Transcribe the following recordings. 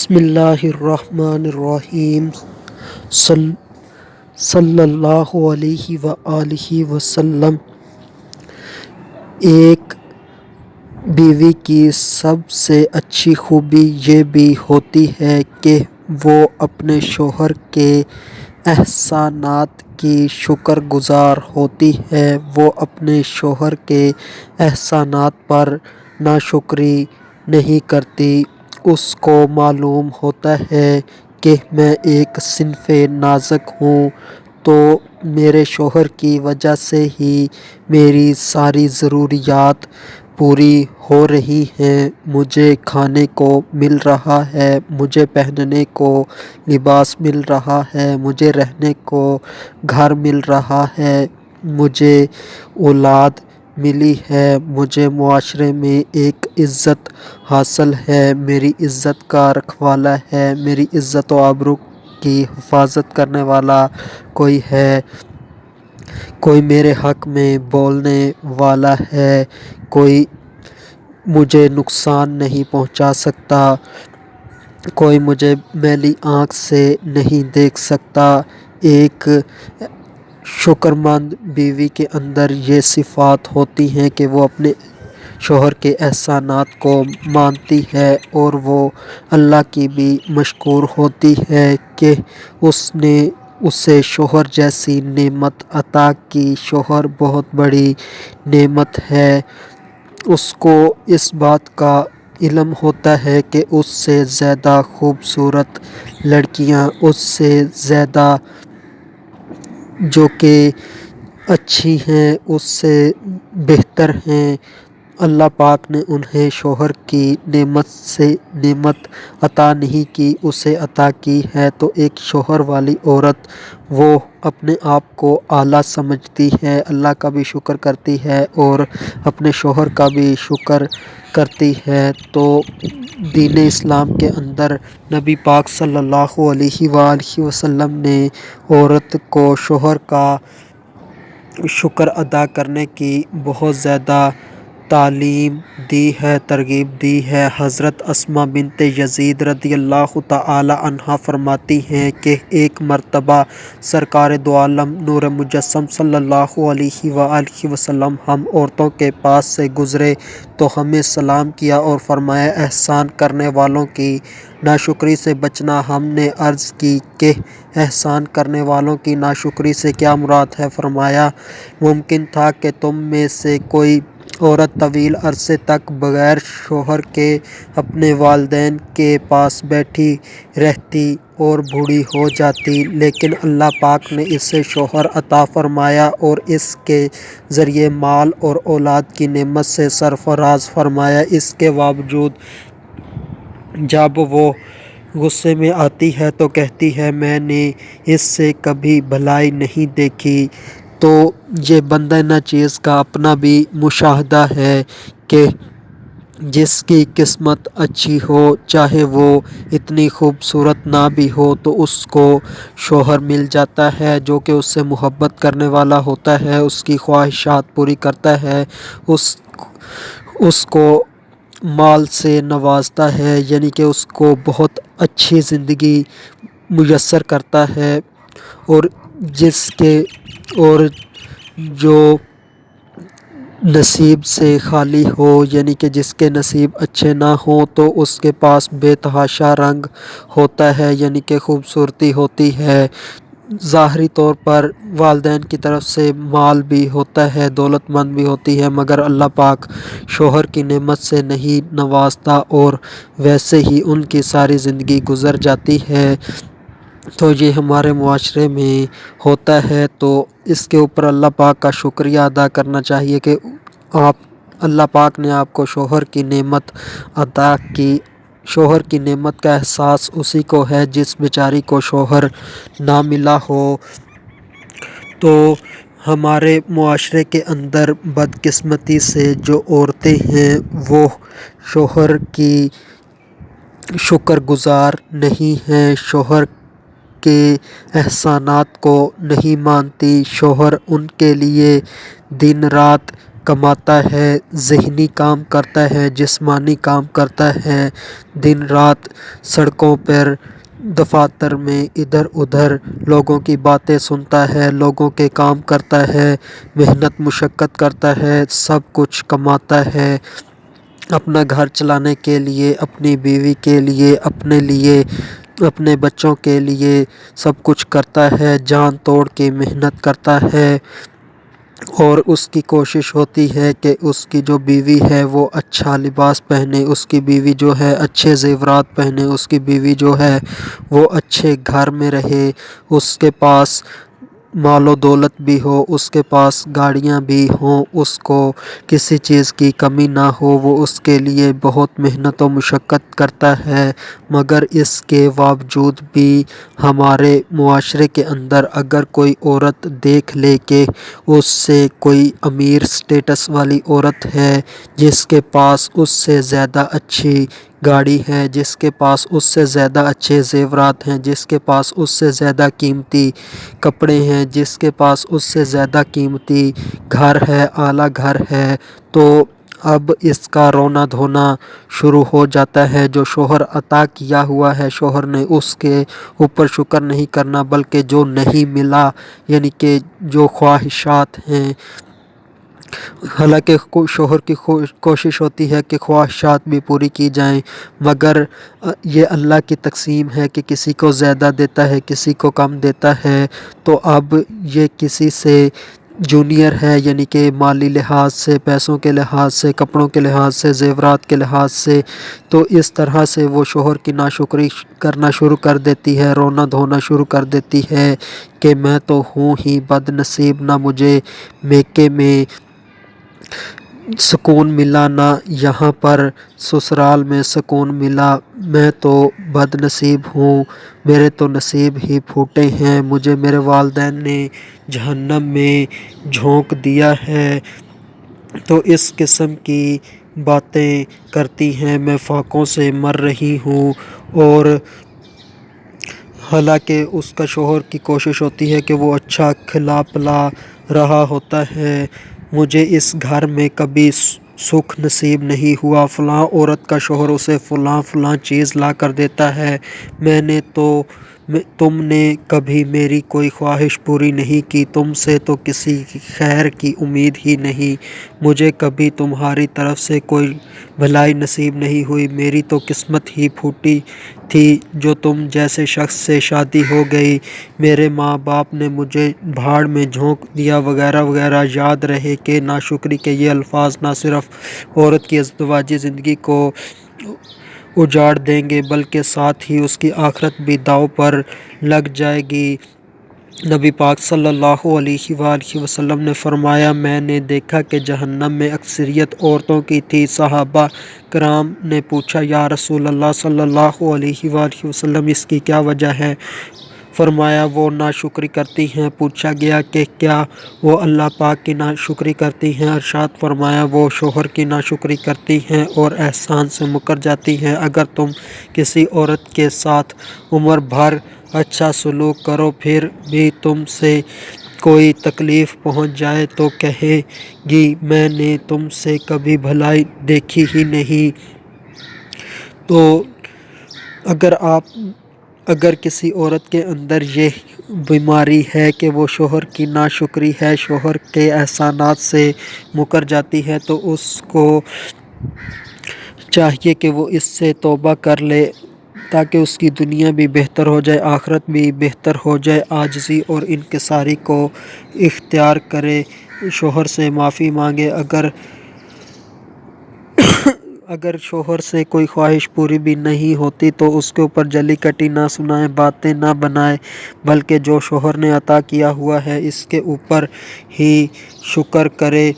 بسم اللہ الرحمن الرحیم صل صلی اللہ علیہ وآلہ وسلم۔ ایک بیوی کی سب سے اچھی خوبی یہ بھی ہوتی ہے کہ وہ اپنے شوہر کے احسانات کی شکر گزار ہوتی ہے۔ وہ اپنے شوہر کے احسانات پر ناشکری نہیں کرتی۔ اس کو معلوم ہوتا ہے کہ میں ایک صنف نازک ہوں، تو میرے شوہر کی وجہ سے ہی میری ساری ضروریات پوری ہو رہی ہیں۔ مجھے کھانے کو مل رہا ہے، مجھے پہننے کو لباس مل رہا ہے، مجھے رہنے کو گھر مل رہا ہے، مجھے اولاد ملی ہے، مجھے معاشرے میں ایک عزت حاصل ہے، میری عزت کا رکھوالا ہے، میری عزت و آبرو کی حفاظت کرنے والا کوئی ہے، کوئی میرے حق میں بولنے والا ہے، کوئی مجھے نقصان نہیں پہنچا سکتا، کوئی مجھے میلی آنکھ سے نہیں دیکھ سکتا۔ ایک شکرمند بیوی کے اندر یہ صفات ہوتی ہیں کہ وہ اپنے شوہر کے احسانات کو مانتی ہے، اور وہ اللہ کی بھی مشکور ہوتی ہے کہ اس نے اسے شوہر جیسی نعمت عطا کی۔ شوہر بہت بڑی نعمت ہے۔ اس کو اس بات کا علم ہوتا ہے کہ اس سے زیادہ خوبصورت لڑکیاں، اس سے زیادہ جو کہ اچھی ہیں، اس سے بہتر ہیں، اللہ پاک نے انہیں شوہر کی نعمت عطا نہیں کی، اسے عطا کی ہے۔ تو ایک شوہر والی عورت وہ اپنے آپ کو اعلیٰ سمجھتی ہے، اللہ کا بھی شکر کرتی ہے اور اپنے شوہر کا بھی شکر کرتی ہے۔ تو دین اسلام کے اندر نبی پاک صلی اللہ علیہ وآلہ وسلم نے عورت کو شوہر کا شکر ادا کرنے کی بہت زیادہ تعلیم دی ہے، ترغیب دی ہے۔ حضرت اسماء بنت یزید رضی اللہ تعالی عنہا فرماتی ہیں کہ ایک مرتبہ سرکار دو عالم نور مجسم صلی اللہ علیہ وآلہ وسلم ہم عورتوں کے پاس سے گزرے تو ہمیں سلام کیا اور فرمایا، احسان کرنے والوں کی ناشکری سے بچنا۔ ہم نے عرض کی کہ احسان کرنے والوں کی ناشکری سے کیا مراد ہے؟ فرمایا، ممکن تھا کہ تم میں سے کوئی عورت طویل عرصے تک بغیر شوہر کے اپنے والدین کے پاس بیٹھی رہتی اور بوڑھی ہو جاتی، لیکن اللہ پاک نے اسے شوہر عطا فرمایا اور اس کے ذریعے مال اور اولاد کی نعمت سے سرفراز فرمایا۔ اس کے باوجود جب وہ غصے میں آتی ہے تو کہتی ہے، میں نے اس سے کبھی بھلائی نہیں دیکھی۔ تو یہ بندہ ناچیز کا اپنا بھی مشاہدہ ہے کہ جس کی قسمت اچھی ہو، چاہے وہ اتنی خوبصورت نہ بھی ہو، تو اس کو شوہر مل جاتا ہے جو کہ اس سے محبت کرنے والا ہوتا ہے، اس کی خواہشات پوری کرتا ہے، اس کو مال سے نوازتا ہے، یعنی کہ اس کو بہت اچھی زندگی میسر کرتا ہے، اور جو نصیب سے خالی ہو، یعنی کہ جس کے نصیب اچھے نہ ہوں، تو اس کے پاس بے تحاشا رنگ ہوتا ہے، یعنی کہ خوبصورتی ہوتی ہے۔ ظاہری طور پر والدین کی طرف سے مال بھی ہوتا ہے، دولت مند بھی ہوتی ہے، مگر اللہ پاک شوہر کی نعمت سے نہیں نوازتا اور ویسے ہی ان کی ساری زندگی گزر جاتی ہے۔ تو یہ ہمارے معاشرے میں ہوتا ہے، تو اس کے اوپر اللہ پاک کا شکریہ ادا کرنا چاہیے کہ اللہ پاک نے آپ کو شوہر کی نعمت عطا کی۔ شوہر کی نعمت کا احساس اسی کو ہے جس بیچاری کو شوہر نہ ملا ہو۔ تو ہمارے معاشرے کے اندر بدقسمتی سے جو عورتیں ہیں وہ شوہر کی شکر گزار نہیں ہیں، شوہر کے احسانات کو نہیں مانتی، شوہر ان کے لیے دن رات کماتا ہے، ذہنی کام کرتا ہے، جسمانی کام کرتا ہے، دن رات سڑکوں پر دفاتر میں ادھر ادھر لوگوں کی باتیں سنتا ہے، لوگوں کے کام کرتا ہے، محنت مشقت کرتا ہے، سب کچھ کماتا ہے اپنا گھر چلانے کے لیے، اپنی بیوی کے لیے، اپنے لیے، اپنے بچوں کے لیے سب کچھ کرتا ہے، جان توڑ کے محنت کرتا ہے، اور اس کی کوشش ہوتی ہے کہ اس کی جو بیوی ہے وہ اچھا لباس پہنے، اس کی بیوی جو ہے اچھے زیورات پہنے، اس کی بیوی جو ہے وہ اچھے گھر میں رہے، اس کے پاس مال و دولت بھی ہو، اس کے پاس گاڑیاں بھی ہوں، اس کو کسی چیز کی کمی نہ ہو، وہ اس کے لیے بہت محنت و مشقت کرتا ہے۔ مگر اس کے باوجود بھی ہمارے معاشرے کے اندر اگر کوئی عورت دیکھ لے کہ اس سے کوئی امیر سٹیٹس والی عورت ہے، جس کے پاس اس سے زیادہ اچھی گاڑی ہے، جس کے پاس اس سے زیادہ اچھے زیورات ہیں، جس کے پاس اس سے زیادہ قیمتی کپڑے ہیں، جس کے پاس اس سے زیادہ قیمتی گھر ہے، اعلیٰ گھر ہے، تو اب اس کا رونا دھونا شروع ہو جاتا ہے۔ جو شوہر عطا کیا ہوا ہے شوہر نے، اس کے اوپر شکر نہیں کرنا، بلکہ جو نہیں ملا یعنی کہ جو خواہشات ہیں، حالانکہ شوہر کی کوشش ہوتی ہے کہ خواہشات بھی پوری کی جائیں، مگر یہ اللہ کی تقسیم ہے کہ کسی کو زیادہ دیتا ہے، کسی کو کم دیتا ہے، تو اب یہ کسی سے جونیئر ہے، یعنی کہ مالی لحاظ سے، پیسوں کے لحاظ سے، کپڑوں کے لحاظ سے، زیورات کے لحاظ سے، تو اس طرح سے وہ شوہر کی ناشکری کرنا شروع کر دیتی ہے، رونا دھونا شروع کر دیتی ہے کہ میں تو ہوں ہی بد نصیب، نہ مجھے میکے میں سکون ملا، نہ یہاں پر سسرال میں سکون ملا، میں تو بد نصیب ہوں، میرے تو نصیب ہی پھوٹے ہیں، مجھے میرے والدین نے جہنم میں جھونک دیا ہے۔ تو اس قسم کی باتیں کرتی ہیں، میں فاقوں سے مر رہی ہوں، اور حالانکہ اس کا شوہر کی کوشش ہوتی ہے کہ وہ اچھا کھلا پلا رہا ہوتا ہے، مجھے اس گھر میں کبھی سکھ نصیب نہیں ہوا، فلاں عورت کا شوہر اسے فلاں چیز لا کر دیتا ہے، تم نے کبھی میری کوئی خواہش پوری نہیں کی، تم سے تو کسی خیر کی امید ہی نہیں، مجھے کبھی تمہاری طرف سے کوئی بھلائی نصیب نہیں ہوئی، میری تو قسمت ہی پھوٹی تھی جو تم جیسے شخص سے شادی ہو گئی، میرے ماں باپ نے مجھے بھاڑ میں جھونک دیا، وغیرہ وغیرہ۔ یاد رہے کہ ناشکری کے یہ الفاظ نہ صرف عورت کی ازدواجی زندگی کو اجاڑ دیں گے، بلکہ ساتھ ہی اس کی آخرت بھی داؤ پر لگ جائے گی۔ نبی پاک صلی اللہ علیہ وآلہ وسلم نے فرمایا، میں نے دیکھا کہ جہنم میں اکثریت عورتوں کی تھی۔ صحابہ کرام نے پوچھا، یا رسول اللہ صلی اللہ علیہ وآلہ وسلم، اس کی کیا وجہ ہے؟ فرمایا، وہ ناشکری کرتی ہیں۔ پوچھا گیا کہ کیا وہ اللہ پاک کی ناشکری کرتی ہیں؟ ارشاد فرمایا، وہ شوہر کی ناشکری کرتی ہیں اور احسان سے مکر جاتی ہیں۔ اگر تم کسی عورت کے ساتھ عمر بھر اچھا سلوک کرو، پھر بھی تم سے کوئی تکلیف پہنچ جائے تو کہے گی، میں نے تم سے کبھی بھلائی دیکھی ہی نہیں۔ تو اگر کسی عورت کے اندر یہ بیماری ہے کہ وہ شوہر کی ناشکری ہے، شوہر کے احسانات سے مکر جاتی ہے، تو اس کو چاہیے کہ وہ اس سے توبہ کر لے، تاکہ اس کی دنیا بھی بہتر ہو جائے، آخرت بھی بہتر ہو جائے، عاجزی اور انکساری کو اختیار کرے، شوہر سے معافی مانگے، اگر شوہر سے کوئی خواہش پوری بھی نہیں ہوتی تو اس کے اوپر جلی کٹی نہ سنائے، باتیں نہ بنائے، بلکہ جو شوہر نے عطا کیا ہوا ہے اس کے اوپر ہی شکر کرے۔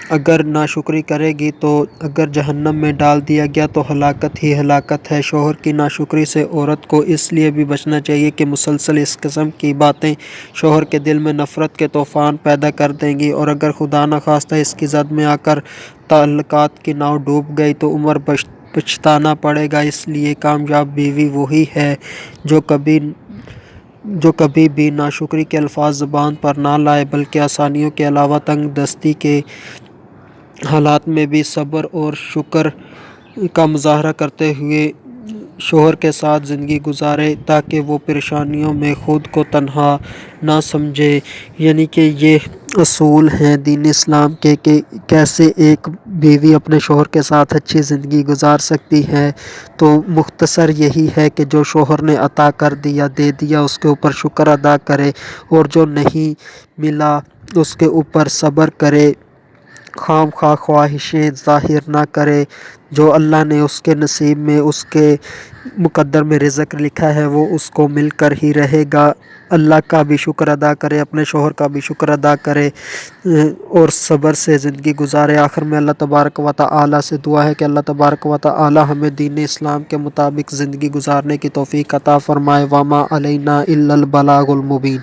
اگر ناشکری کرے گی تو اگر جہنم میں ڈال دیا گیا تو ہلاکت ہی ہلاکت ہے۔ شوہر کی ناشکری سے عورت کو اس لیے بھی بچنا چاہیے کہ مسلسل اس قسم کی باتیں شوہر کے دل میں نفرت کے طوفان پیدا کر دیں گی، اور اگر خدا نخواستہ اس کی زد میں آ کر تعلقات کی ناؤ ڈوب گئی تو عمر پچھتانا پڑے گا۔ اس لیے کامیاب بیوی وہی ہے جو کبھی جو کبھی بھی ناشکری کے الفاظ زبان پر نہ لائے بلکہ آسانیوں کے علاوہ تنگ دستی کے حالات میں بھی صبر اور شکر کا مظاہرہ کرتے ہوئے شوہر کے ساتھ زندگی گزارے تاکہ وہ پریشانیوں میں خود کو تنہا نہ سمجھے۔ یعنی کہ یہ اصول ہیں دین اسلام کے کہ کیسے ایک بیوی اپنے شوہر کے ساتھ اچھی زندگی گزار سکتی ہے۔ تو مختصر یہی ہے کہ جو شوہر نے عطا کر دیا دے دیا اس کے اوپر شکر ادا کرے، اور جو نہیں ملا اس کے اوپر صبر کرے، خام خواہ خواہشیں ظاہر نہ کرے۔ جو اللہ نے اس کے نصیب میں اس کے مقدر میں رزق لکھا ہے وہ اس کو مل کر ہی رہے گا۔ اللہ کا بھی شکر ادا کرے، اپنے شوہر کا بھی شکر ادا کرے اور صبر سے زندگی گزارے۔ آخر میں اللہ تبارک و تعالی سے دعا ہے کہ اللہ تبارک و تعالی ہمیں دین اسلام کے مطابق زندگی گزارنے کی توفیق عطا فرمائے۔ وما علینا الا البلاغ المبین۔